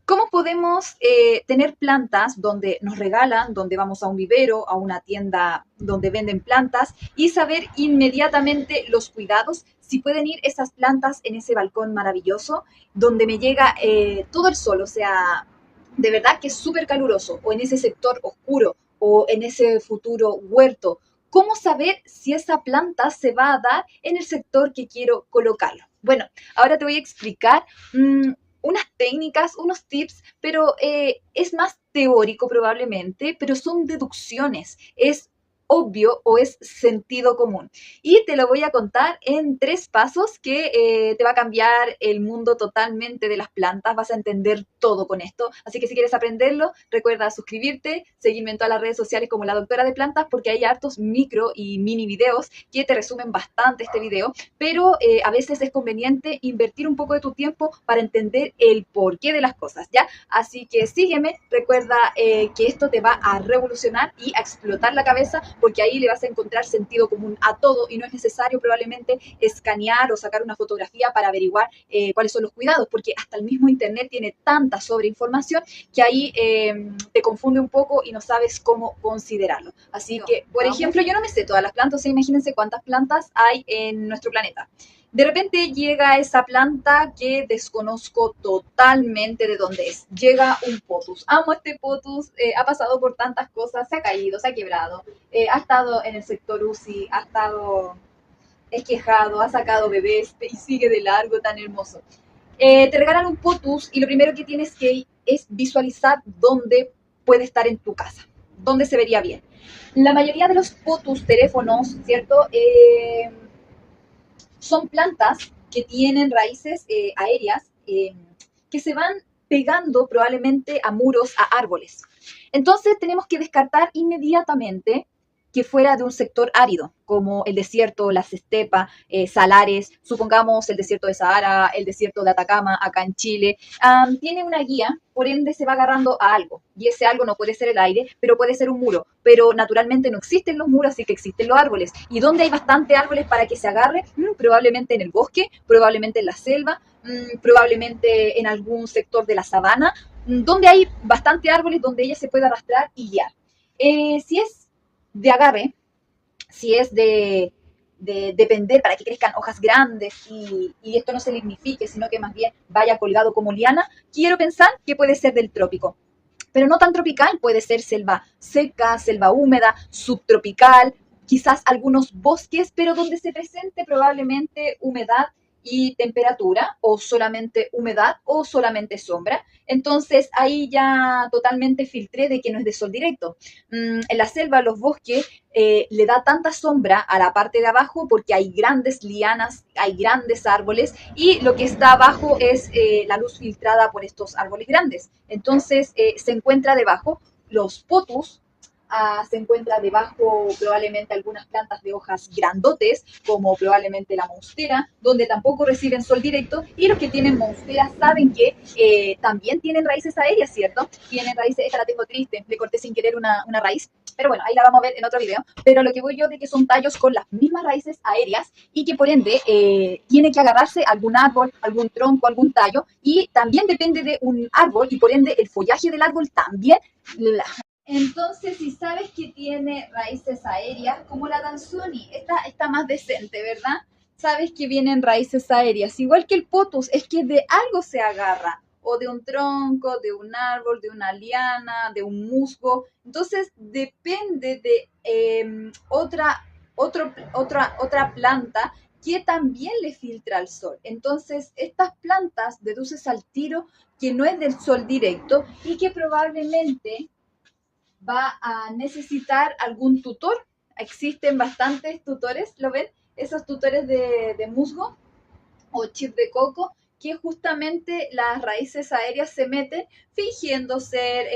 ¿Cómo podemos tener plantas donde nos regalan, donde vamos a un vivero, a una tienda donde venden plantas y saber inmediatamente los cuidados? Si pueden ir esas plantas en ese balcón maravilloso donde me llega todo el sol, o sea, de verdad que es súper caluroso, o en ese sector oscuro, o en ese futuro huerto. ¿Cómo saber si esa planta se va a dar en el sector que quiero colocarlo? Bueno, ahora te voy a explicar unas técnicas, unos tips, pero es más teórico probablemente, pero son deducciones, es obvio o es sentido común. Y te lo voy a contar en 3 pasos que te va a cambiar el mundo totalmente de las plantas, vas a entender todo con esto. Así que si quieres aprenderlo, recuerda suscribirte, seguirme en todas las redes sociales como la doctora de plantas, porque hay hartos micro y mini videos que te resumen bastante este video, pero a veces es conveniente invertir un poco de tu tiempo para entender el porqué de las cosas, ¿ya? Así que sígueme, recuerda que esto te va a revolucionar y a explotar la cabeza, porque ahí le vas a encontrar sentido común a todo y no es necesario probablemente escanear o sacar una fotografía para averiguar cuáles son los cuidados, porque hasta el mismo internet tiene tanta sobreinformación que ahí te confunde un poco y no sabes cómo considerarlo. Así que, por ejemplo, yo no me sé todas las plantas, o sea, imagínense cuántas plantas hay en nuestro planeta. De repente llega esa planta que desconozco totalmente de dónde es. Llega un potus. Amo este potus, ha pasado por tantas cosas, se ha caído, se ha quebrado, ha estado en el sector UCI, ha estado esquejado, ha sacado bebés y sigue de largo tan hermoso. Te regalan un potus y lo primero que tienes que es visualizar dónde puede estar en tu casa, dónde se vería bien. La mayoría de los potus, teléfonos, ¿cierto? Son plantas que tienen raíces aéreas que se van pegando probablemente a muros, a árboles. Entonces tenemos que descartar inmediatamente que fuera de un sector árido, como el desierto, las estepas, salares, supongamos el desierto de Sahara, el desierto de Atacama, acá en Chile. Tiene una guía, por ende se va agarrando a algo, y ese algo no puede ser el aire, pero puede ser un muro, pero naturalmente no existen los muros, así que existen los árboles. ¿Y dónde hay bastante árboles para que se agarre? Probablemente en el bosque, probablemente en la selva, probablemente en algún sector de la sabana, donde hay bastante árboles donde ella se puede arrastrar y guiar. Si es de agarre, si es de depender para que crezcan hojas grandes y esto no se lignifique, sino que más bien vaya colgado como liana, quiero pensar que puede ser del trópico. Pero no tan tropical, puede ser selva seca, selva húmeda, subtropical, quizás algunos bosques, pero donde se presente probablemente humedad y temperatura, o solamente humedad, o solamente sombra. Entonces ahí ya totalmente filtré de que no es de sol directo. En la selva, los bosques, le da tanta sombra a la parte de abajo porque hay grandes lianas, hay grandes árboles y lo que está abajo es la luz filtrada por estos árboles grandes. Entonces se encuentra debajo los potus, se encuentra debajo probablemente algunas plantas de hojas grandotes, como probablemente la monstera, donde tampoco reciben sol directo, y los que tienen monstera saben que también tienen raíces aéreas, ¿cierto? Tienen raíces, esta la tengo triste, le corté sin querer una raíz, pero bueno, ahí la vamos a ver en otro video, pero lo que voy yo de que son tallos con las mismas raíces aéreas y que por ende tiene que agarrarse a algún árbol, algún tronco, algún tallo, y también depende de un árbol y por ende el follaje del árbol también. Entonces, si sabes que tiene raíces aéreas, como la Danzoni, esta está más decente, ¿verdad? Sabes que vienen raíces aéreas, igual que el potus, es que de algo se agarra, o de un tronco, de un árbol, de una liana, de un musgo. Entonces, depende de otra planta que también le filtra el sol. Entonces, estas plantas deduces al tiro que no es del sol directo y que probablemente va a necesitar algún tutor. Existen bastantes tutores, ¿lo ven? Esos tutores de musgo o chip de coco, que justamente las raíces aéreas se meten fingiendo ser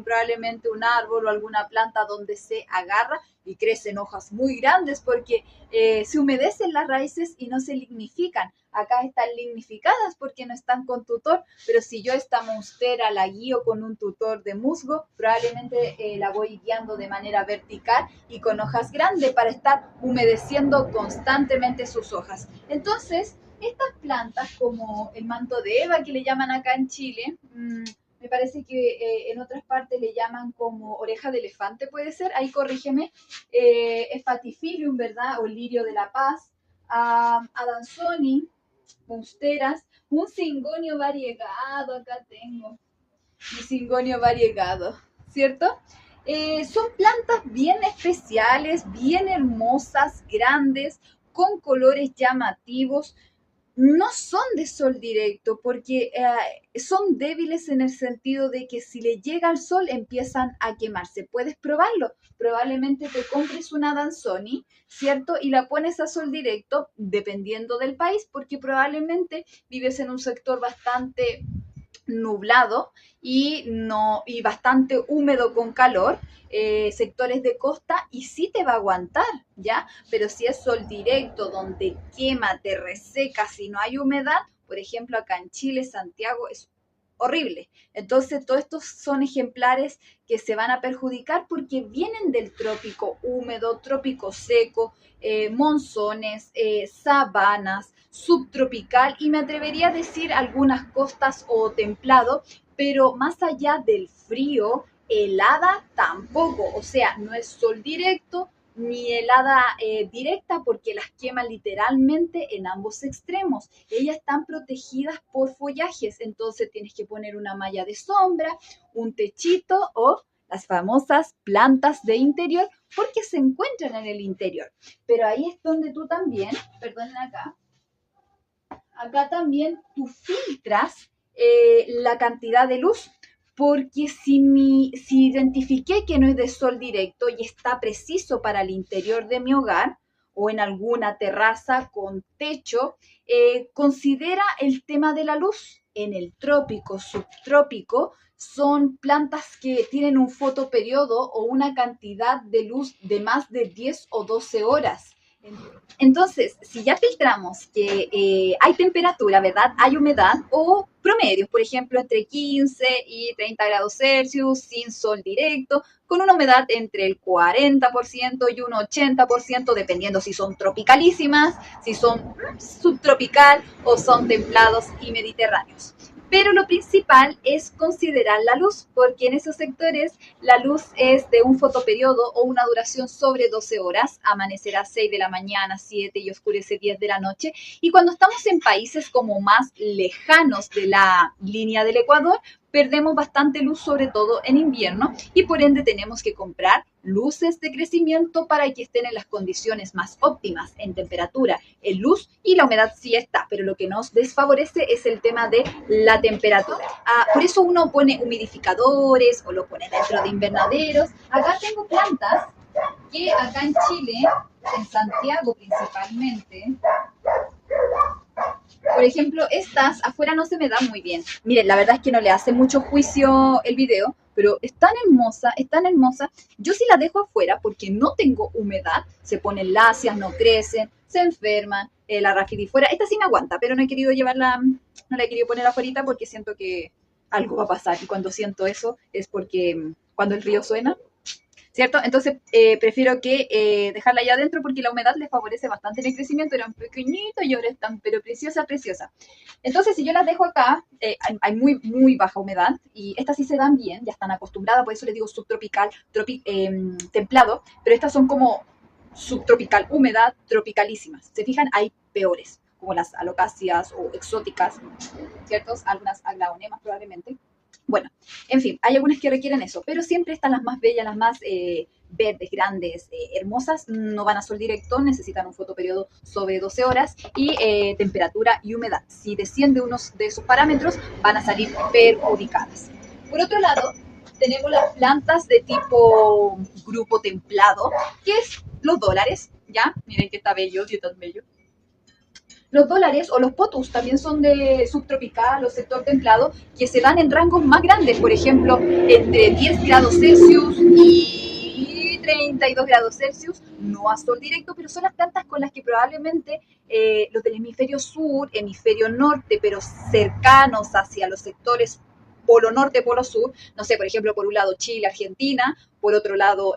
probablemente un árbol o alguna planta donde se agarra y crecen hojas muy grandes porque se humedecen las raíces y no se lignifican. Acá están lignificadas porque no están con tutor, pero si yo esta monstera la guío con un tutor de musgo, probablemente la voy guiando de manera vertical y con hojas grandes para estar humedeciendo constantemente sus hojas. Entonces, estas plantas como el manto de Eva que le llaman acá en Chile, me parece que en otras partes le llaman como oreja de elefante, puede ser, ahí corrígeme, Espatifilium, ¿verdad? O lirio de la paz, Adansoni, monsteras, un cingonio variegado, acá tengo, mi cingonio variegado, ¿cierto? Son plantas bien especiales, bien hermosas, grandes, con colores llamativos. No son de sol directo porque son débiles en el sentido de que si le llega al sol empiezan a quemarse. Puedes probarlo. Probablemente te compres una Danzoni, ¿cierto? Y la pones a sol directo, dependiendo del país, porque probablemente vives en un sector bastante nublado y, no, y bastante húmedo con calor, sectores de costa, y sí te va a aguantar, ¿ya? Pero si es sol directo, donde quema, te reseca, si no hay humedad, por ejemplo, acá en Chile, Santiago, es horrible. Entonces, todos estos son ejemplares que se van a perjudicar porque vienen del trópico húmedo, trópico seco, monzones, sabanas, subtropical y me atrevería a decir algunas costas o templado, pero más allá del frío, helada tampoco, o sea, no es sol directo ni helada directa porque las quema literalmente en ambos extremos. Ellas están protegidas por follajes, entonces tienes que poner una malla de sombra, un techito o las famosas plantas de interior porque se encuentran en el interior. Pero ahí es donde tú también, perdonen acá también tú filtras la cantidad de luz, porque si identifiqué que no es de sol directo y está preciso para el interior de mi hogar o en alguna terraza con techo, considera el tema de la luz. En el trópico, subtrópico, son plantas que tienen un fotoperiodo o una cantidad de luz de más de 10 o 12 horas. Entonces, si ya filtramos que hay temperatura, ¿verdad? Hay humedad o promedios, por ejemplo, entre 15 y 30 grados Celsius, sin sol directo, con una humedad entre el 40% y un 80%, dependiendo si son tropicalísimas, si son subtropical o son templados y mediterráneos. Pero lo principal es considerar la luz, porque en esos sectores la luz es de un fotoperiodo o una duración sobre 12 horas, amanecerá 6 de la mañana, 7 y oscurece 10 de la noche. Y cuando estamos en países como más lejanos de la línea del Ecuador, perdemos bastante luz, sobre todo en invierno, y por ende tenemos que comprar luces de crecimiento para que estén en las condiciones más óptimas en temperatura, en luz, y la humedad sí está, pero lo que nos desfavorece es el tema de la temperatura. Por eso uno pone humidificadores o lo pone dentro de invernaderos. Acá tengo plantas que acá en Chile, en Santiago principalmente, por ejemplo, estas afuera no se me dan muy bien. Miren, la verdad es que no le hace mucho juicio el video, pero es tan hermosa, es tan hermosa. Yo sí la dejo afuera porque no tengo humedad. Se ponen lacias, no crecen, se enferman. La rafidifuera, esta sí me aguanta, pero no he querido llevarla, no la he querido poner afuera porque siento que algo va a pasar. Y cuando siento eso es porque cuando el río suena, ¿cierto? Entonces prefiero que dejarla allá adentro porque la humedad les favorece bastante en el crecimiento. Eran pequeñitos y ahora están, pero preciosa, preciosa. Entonces, si yo las dejo acá, hay muy, muy baja humedad y estas sí se dan bien, ya están acostumbradas, por eso les digo subtropical, templado, pero estas son como subtropical, humedad, tropicalísimas. ¿Se fijan? Hay peores, como las alocacias o exóticas, ¿cierto? Algunas aglaonemas probablemente. Bueno, en fin, hay algunas que requieren eso, pero siempre están las más bellas, las más verdes, grandes, hermosas, no van a sol directo, necesitan un fotoperiodo sobre 12 horas y temperatura y humedad. Si desciende unos de esos parámetros, van a salir perjudicadas. Por otro lado, tenemos las plantas de tipo grupo templado, que es los dólares, ¿ya? Miren que está bello, sí, tan bello. Los dólares o los potus también son de subtropical o sector templado que se dan en rangos más grandes, por ejemplo, entre 10 grados Celsius y 32 grados Celsius, no a sol directo, pero son las plantas con las que probablemente los del hemisferio sur, hemisferio norte, pero cercanos hacia los sectores polo norte, polo sur, no sé, por ejemplo, por un lado Chile, Argentina, por otro lado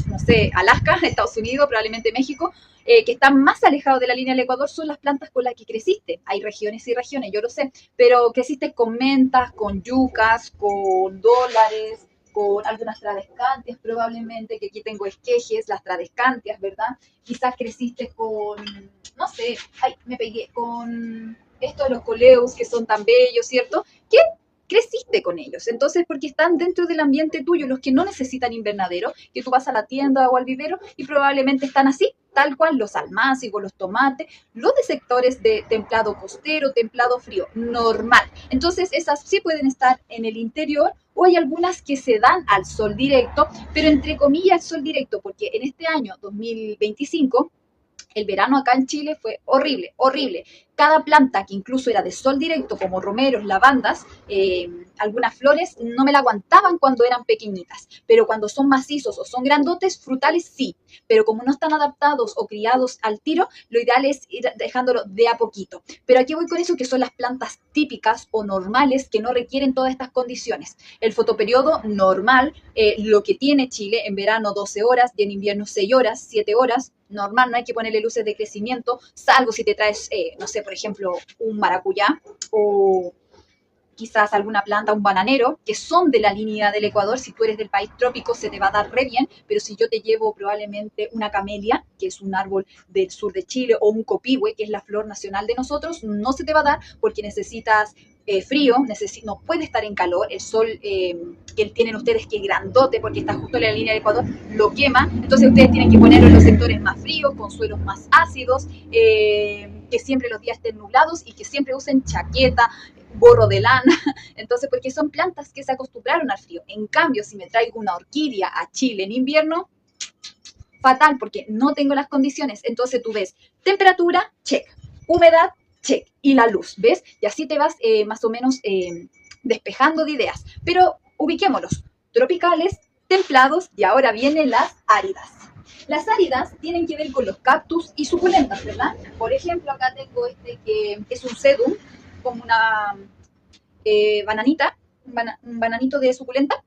no sé, Alaska, Estados Unidos, probablemente México, que están más alejados de la línea del Ecuador, son las plantas con las que creciste. Hay regiones y regiones, yo lo sé, pero creciste con mentas, con yucas, con dólares, con algunas tradescantias probablemente, que aquí tengo esquejes, las tradescantias, ¿verdad? Quizás creciste con, no sé, ay, me pegué, con estos los coleus que son tan bellos, ¿cierto? ¿Qué creciste con ellos? Entonces, porque están dentro del ambiente tuyo, los que no necesitan invernadero, que tú vas a la tienda o al vivero y probablemente están así, tal cual los almácigos, los tomates, los de sectores de templado costero, templado frío, normal. Entonces, esas sí pueden estar en el interior o hay algunas que se dan al sol directo, pero entre comillas sol directo, porque en este año 2025 el verano acá en Chile fue horrible, horrible. Cada planta que incluso era de sol directo, como romeros, lavandas, algunas flores, no me la aguantaban cuando eran pequeñitas. Pero cuando son macizos o son grandotes, frutales sí. Pero como no están adaptados o criados al tiro, lo ideal es ir dejándolo de a poquito. Pero aquí voy con eso, que son las plantas típicas o normales que no requieren todas estas condiciones. El fotoperiodo normal, lo que tiene Chile en verano 12 horas y en invierno 6 horas, 7 horas, normal, no hay que ponerle luces de crecimiento, salvo si te traes, no sé, por ejemplo, un maracuyá o quizás alguna planta, un bananero, que son de la línea del Ecuador. Si tú eres del país trópico se te va a dar re bien, pero si yo te llevo probablemente una camelia, que es un árbol del sur de Chile, o un copihue, que es la flor nacional de nosotros, no se te va a dar porque necesitas frío, no puede estar en calor, el sol que tienen ustedes que es grandote porque está justo en la línea del Ecuador, lo quema, entonces ustedes tienen que ponerlo en los sectores más fríos, con suelos más ácidos, que siempre los días estén nublados y que siempre usen chaqueta, gorro de lana, entonces porque son plantas que se acostumbraron al frío. En cambio, si me traigo una orquídea a Chile en invierno, fatal, porque no tengo las condiciones. Entonces tú ves temperatura, check, humedad, check, y la luz, ¿ves? Y así te vas más o menos despejando de ideas. Pero ubiquémoslos, tropicales, templados, y ahora vienen las áridas. Las áridas tienen que ver con los cactus y suculentas, ¿verdad? Por ejemplo, acá tengo este que es un sedum, como una bananita, un bananito de suculenta,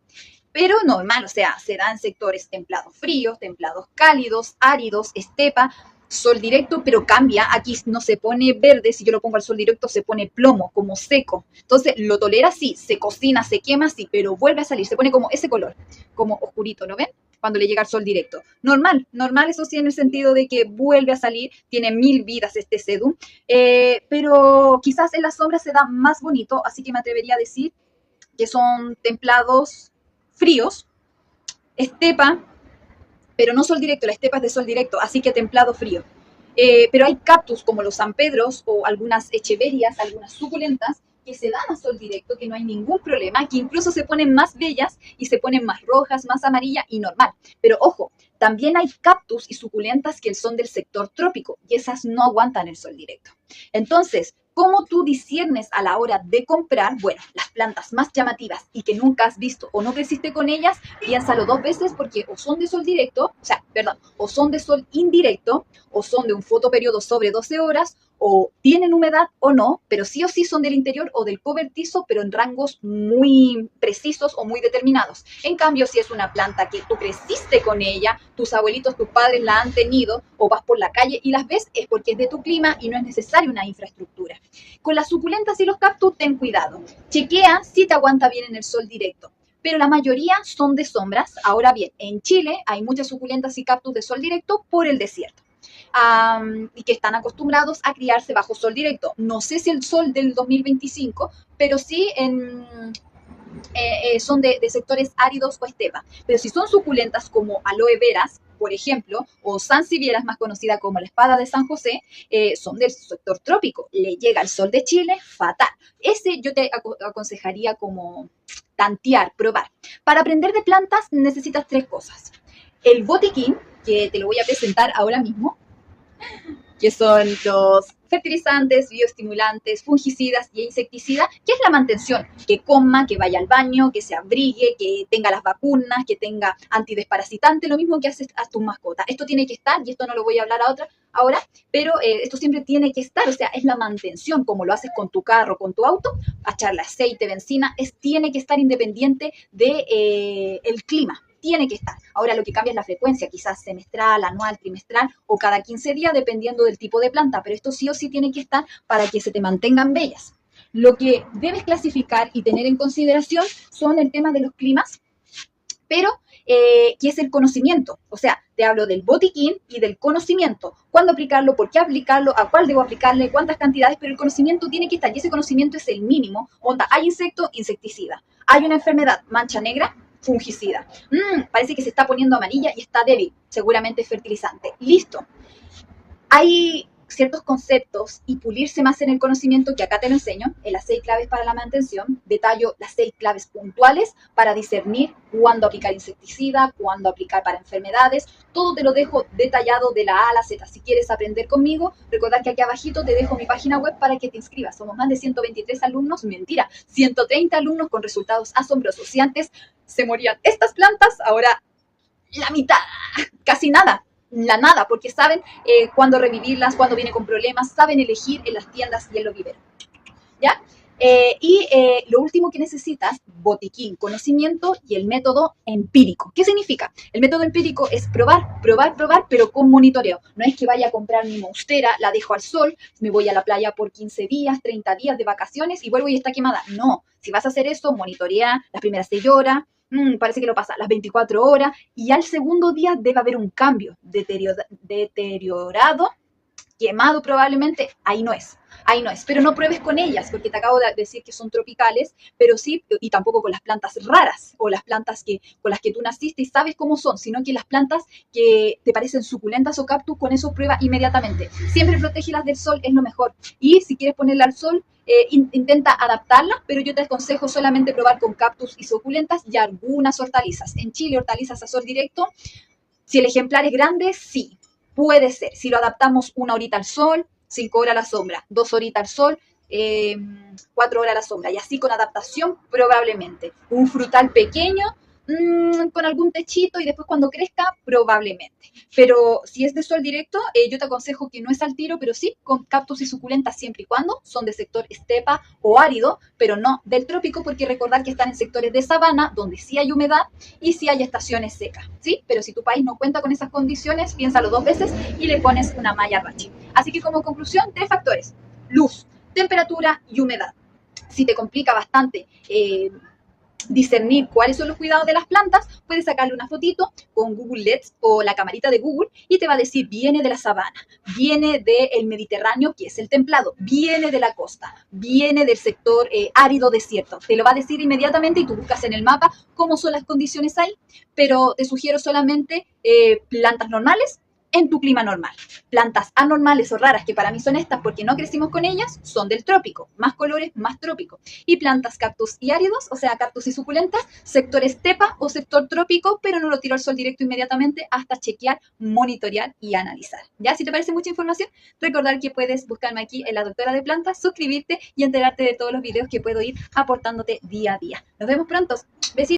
pero normal, o sea, se da en sectores templados fríos, templados cálidos, áridos, estepa, sol directo, pero cambia, aquí no se pone verde, si yo lo pongo al sol directo se pone plomo, como seco, entonces lo tolera sí, se cocina, se quema sí, pero vuelve a salir, se pone como ese color, como oscurito, ¿no ven? Cuando le llega el sol directo. Normal, normal eso sí en el sentido de que vuelve a salir, tiene 1000 vidas este sedum, pero quizás en la sombra se da más bonito, así que me atrevería a decir que son templados fríos, estepa, pero no sol directo, la estepa es de sol directo, así que templado frío. Pero hay cactus como los San Pedros o algunas echeverias, algunas suculentas, que se dan a sol directo, que no hay ningún problema, que incluso se ponen más bellas y se ponen más rojas, más amarillas y normal. Pero ojo, también hay cactus y suculentas que son del sector trópico y esas no aguantan el sol directo. Entonces, ¿cómo tú disiernes a la hora de comprar? Bueno, las plantas más llamativas y que nunca has visto o no creciste con ellas, piénsalo dos veces porque o son de sol directo, o sea, perdón, o son de sol indirecto, o son de un fotoperiodo sobre 12 horas, o tienen humedad o no, pero sí o sí son del interior o del cobertizo, pero en rangos muy precisos o muy determinados. En cambio, si es una planta que tú creciste con ella, tus abuelitos, tus padres la han tenido, o vas por la calle y las ves, es porque es de tu clima y no es necesaria una infraestructura. Con las suculentas y los cactus, ten cuidado. Chequea si te aguanta bien en el sol directo. Pero la mayoría son de sombras. Ahora bien, en Chile hay muchas suculentas y cactus de sol directo por el desierto. Y que están acostumbrados a criarse bajo sol directo. No sé si el sol del 2025, pero sí son de sectores áridos o estepa. Pero si son suculentas como aloe veras, por ejemplo, o sansevieras, más conocida como la espada de San José, son del sector trópico. Le llega el sol de Chile, fatal. Ese yo te aconsejaría como tantear, probar. Para aprender de plantas necesitas tres cosas. El botiquín, que te lo voy a presentar ahora mismo, que son los fertilizantes, bioestimulantes, fungicidas y insecticidas, que es la mantención, que coma, que vaya al baño, que se abrigue, que tenga las vacunas, que tenga antidesparasitante, lo mismo que haces a tus mascotas. Esto tiene que estar, y esto no lo voy a hablar ahora, pero esto siempre tiene que estar, o sea, es la mantención, como lo haces con tu carro, con tu auto, a echarle aceite, benzina, tiene que estar independiente de, el clima. tiene que estar. Ahora lo que cambia es la frecuencia, quizás semestral, anual, trimestral o cada 15 días, dependiendo del tipo de planta, pero esto sí o sí tiene que estar para que se te mantengan bellas. Lo que debes clasificar y tener en consideración son el tema de los climas, pero que es el conocimiento. O sea, te hablo del botiquín y del conocimiento. ¿Cuándo aplicarlo? ¿Por qué aplicarlo? ¿A cuál debo aplicarle? ¿Cuántas cantidades? Pero el conocimiento tiene que estar y ese conocimiento es el mínimo. Onda, hay insecto, insecticida. Hay una enfermedad, mancha negra, fungicida. Parece que se está poniendo amarilla y está débil. Seguramente es fertilizante. Listo. Hay ciertos conceptos y pulirse más en el conocimiento que acá te lo enseño, en las 6 claves para la mantención, detallo las 6 claves puntuales para discernir cuándo aplicar insecticida, cuándo aplicar para enfermedades, todo te lo dejo detallado de la A a la Z. Si quieres aprender conmigo, recordad que aquí abajito te dejo mi página web para que te inscribas. Somos más de 123 alumnos, mentira, 130 alumnos con resultados asombrosos. Si antes se morían estas plantas, ahora la mitad, casi nada. La nada, porque saben cuándo revivirlas, cuándo viene con problemas, saben elegir en las tiendas y en los viveros. ¿Ya? Lo último que necesitas, botiquín, conocimiento y el método empírico. ¿Qué significa? El método empírico es probar, probar, probar, pero con monitoreo. No es que vaya a comprar mi monstera, la dejo al sol, me voy a la playa por 15 días, 30 días de vacaciones y vuelvo y está quemada. No, si vas a hacer eso, monitorea las primeras 6 horas, parece que lo pasa las 24 horas y al segundo día debe haber un cambio deteriorado, quemado probablemente, ahí no es. Ahí no es, pero no pruebes con ellas, porque te acabo de decir que son tropicales, pero sí, y tampoco con las plantas raras o las plantas con las que tú naciste y sabes cómo son, sino que las plantas que te parecen suculentas o cactus, con eso prueba inmediatamente. Siempre protégelas del sol, es lo mejor. Y si quieres ponerla al sol, intenta adaptarla, pero yo te aconsejo solamente probar con cactus y suculentas y algunas hortalizas. En Chile, hortalizas a sol directo, si el ejemplar es grande, sí, puede ser. Si lo adaptamos 1 horita al sol, 5 horas a la sombra, 2 horitas al sol, 4 horas a la sombra. Y así con adaptación, probablemente. Un frutal pequeño, con algún techito y después cuando crezca, probablemente. Pero si es de sol directo, yo te aconsejo que no es al tiro, pero sí con cactus y suculentas siempre y cuando son de sector estepa o árido, pero no del trópico, porque recordar que están en sectores de sabana, donde sí hay humedad y sí hay estaciones secas, ¿sí? Pero si tu país no cuenta con esas condiciones, piénsalo 2 veces y le pones una malla rachi. Así que como conclusión, 3 factores: luz, temperatura y humedad. Si te complica bastante discernir cuáles son los cuidados de las plantas, puedes sacarle una fotito con Google Lens o la camarita de Google y te va a decir: viene de la sabana, viene del Mediterráneo, que es el templado, viene de la costa, viene del sector árido desierto. Te lo va a decir inmediatamente y tú buscas en el mapa cómo son las condiciones ahí, pero te sugiero solamente plantas normales en tu clima normal. Plantas anormales o raras, que para mí son estas porque no crecimos con ellas, son del trópico, más colores, más trópico. Y plantas cactus y áridos, o sea, cactus y suculentas, sector estepa o sector trópico, pero no lo tiro al sol directo inmediatamente hasta chequear, monitorear y analizar. ¿Ya? Si te parece mucha información, recordar que puedes buscarme aquí en La Doctora de Plantas, suscribirte y enterarte de todos los videos que puedo ir aportándote día a día. Nos vemos pronto. Besitos.